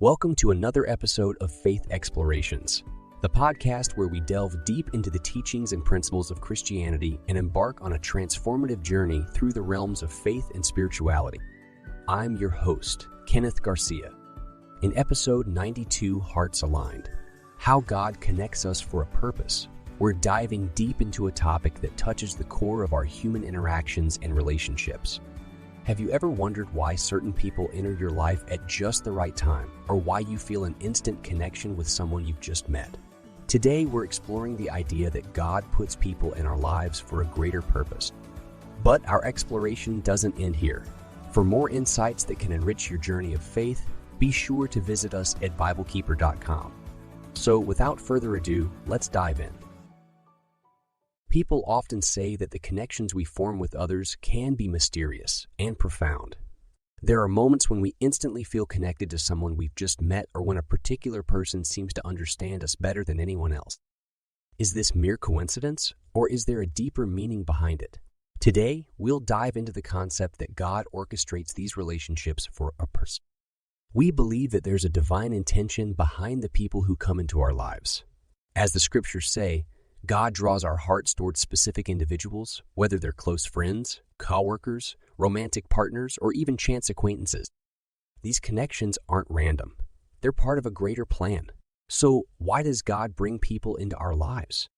Welcome to another episode of Faith Explorations, the podcast where we delve deep into the teachings and principles of Christianity and embark on a transformative journey through the realms of faith and spirituality. I'm your host, Kenneth Garcia. In episode 92, Hearts Aligned, How God Connects Us for a Purpose, we're diving deep into a topic that touches the core of our human interactions and relationships. Have you ever wondered why certain people enter your life at just the right time, or why you feel an instant connection with someone you've just met? Today, we're exploring the idea that God puts people in our lives for a greater purpose. But our exploration doesn't end here. For more insights that can enrich your journey of faith, be sure to visit us at BibleKeeper.com. So, without further ado, let's dive in. People often say that the connections we form with others can be mysterious and profound. There are moments when we instantly feel connected to someone we've just met, or when a particular person seems to understand us better than anyone else. Is this mere coincidence, or is there a deeper meaning behind it? Today, we'll dive into the concept that God orchestrates these relationships for a purpose. We believe that there's a divine intention behind the people who come into our lives. As the scriptures say, God draws our hearts towards specific individuals, whether they're close friends, coworkers, romantic partners, or even chance acquaintances. These connections aren't random. They're part of a greater plan. So, why does God bring people into our lives?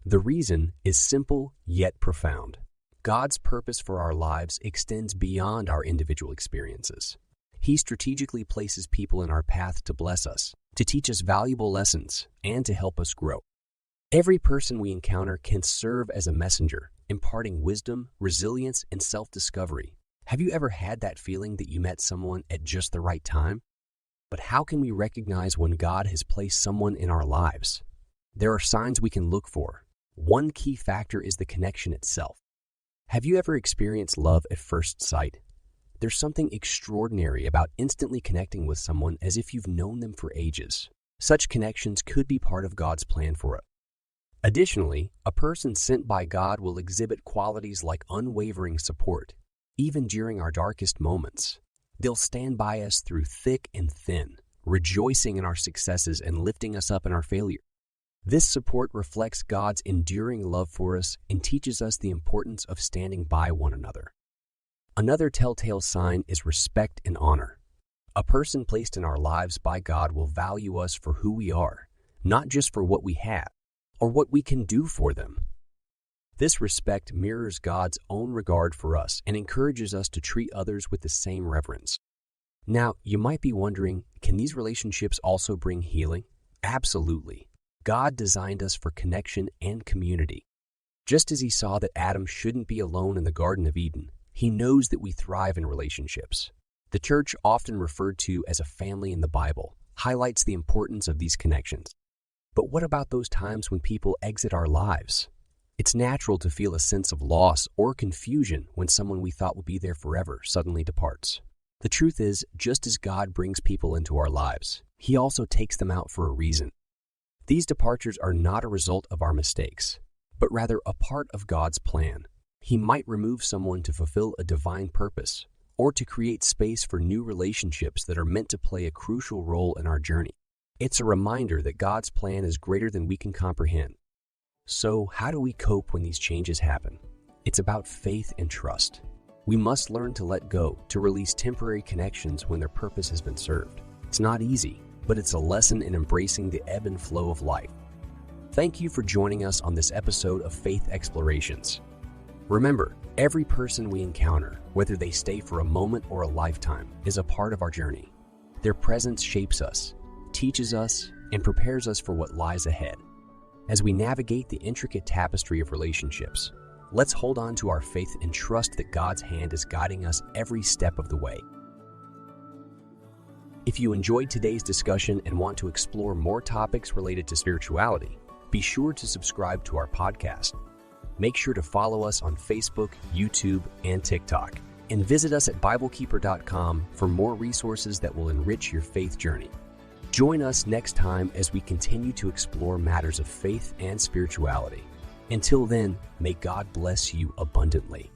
The reason is simple yet profound. God's purpose for our lives extends beyond our individual experiences. He strategically places people in our path to bless us, to teach us valuable lessons, and to help us grow. Every person we encounter can serve as a messenger, imparting wisdom, resilience, and self-discovery. Have you ever had that feeling that you met someone at just the right time? But how can we recognize when God has placed someone in our lives? There are signs we can look for. One key factor is the connection itself. Have you ever experienced love at first sight? There's something extraordinary about instantly connecting with someone as if you've known them for ages. Such connections could be part of God's plan for us. Additionally, a person sent by God will exhibit qualities like unwavering support, even during our darkest moments. They'll stand by us through thick and thin, rejoicing in our successes and lifting us up in our failure. This support reflects God's enduring love for us and teaches us the importance of standing by one another. Another telltale sign is respect and honor. A person placed in our lives by God will value us for who we are, not just for what we have or what we can do for them. This respect mirrors God's own regard for us and encourages us to treat others with the same reverence. Now, you might be wondering, can these relationships also bring healing? Absolutely. God designed us for connection and community. Just as He saw that Adam shouldn't be alone in the Garden of Eden, He knows that we thrive in relationships. The church, often referred to as a family in the Bible, highlights the importance of these connections. But what about those times when people exit our lives? It's natural to feel a sense of loss or confusion when someone we thought would be there forever suddenly departs. The truth is, just as God brings people into our lives, He also takes them out for a reason. These departures are not a result of our mistakes, but rather a part of God's plan. He might remove someone to fulfill a divine purpose, or to create space for new relationships that are meant to play a crucial role in our journey. It's a reminder that God's plan is greater than we can comprehend. So, how do we cope when these changes happen? It's about faith and trust. We must learn to let go, to release temporary connections when their purpose has been served. It's not easy, but it's a lesson in embracing the ebb and flow of life. Thank you for joining us on this episode of Faith Explorations. Remember, every person we encounter, whether they stay for a moment or a lifetime, is a part of our journey. Their presence shapes us, teaches us, and prepares us for what lies ahead. As we navigate the intricate tapestry of relationships, let's hold on to our faith and trust that God's hand is guiding us every step of the way. If you enjoyed today's discussion and want to explore more topics related to spirituality, be sure to subscribe to our podcast. Make sure to follow us on Facebook, YouTube, and TikTok, and visit us at BibleKeeper.com for more resources that will enrich your faith journey. Join us next time as we continue to explore matters of faith and spirituality. Until then, may God bless you abundantly.